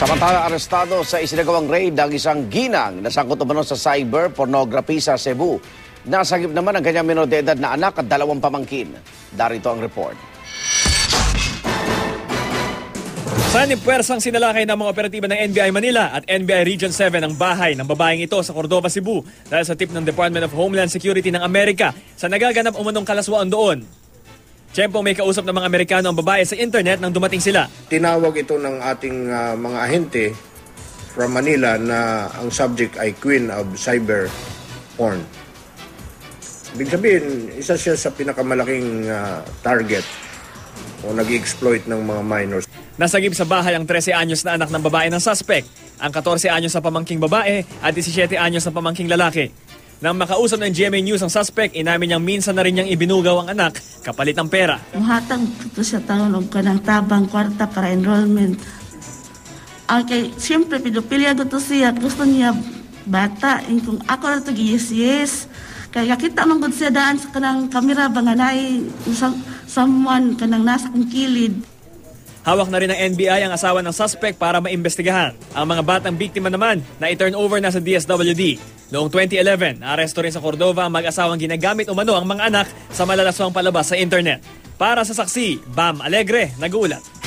Samantala, arestado sa isinagawang raid ang isang ginang na sangkot umano sa cyber pornography sa Cebu. Nasagip naman ang kanyang menor de edad na anak at 2 pamangkin. Darito ang report. Sanib-puwersang sinalakay ng mga operatiba ng NBI Manila at NBI Region 7 ang bahay ng babaeng ito sa Cordova, Cebu dahil sa tip ng Department of Homeland Security ng Amerika sa nagaganap umanong kalaswaan doon. Tiyempo may kausap ng mga Amerikano ang babae sa internet nang dumating sila. Tinawag ito ng ating mga ahente from Manila na ang subject ay Queen of Cyber Porn. Ibig sabihin, isa siya sa pinakamalaking target o nag-exploit ng mga minors. Nasagip sa bahay ang 13 anyos na anak ng babae ng suspect, ang 14 anyos na pamangking babae at 17 anyos na pamangking lalaki. Nang makausap ng GMA News ang suspect, inamin niyang minsan na rin niyang ibinugaw ang anak kapalit ng pera. Muhatang ito siya taon og kanang tabang kwarta para enrollment. Okay, siyempre pedophilia to siya. Gusto niya bata. Kung ako na ito, yes. Kaya kita man gud siya daan sa kanang kamera banganay someone kanang nasa kong kilid. Hawak na rin ng NBI ang asawa ng suspect para maimbestigahan. Ang mga batang biktima naman na i-turn over na sa DSWD. Noong 2011, naaresto rin sa Cordova ang mag-asawang ginagamit umano ang mga anak sa malalaswang palabas sa internet. Para sa saksi, Bam Alegre, nag-uulat.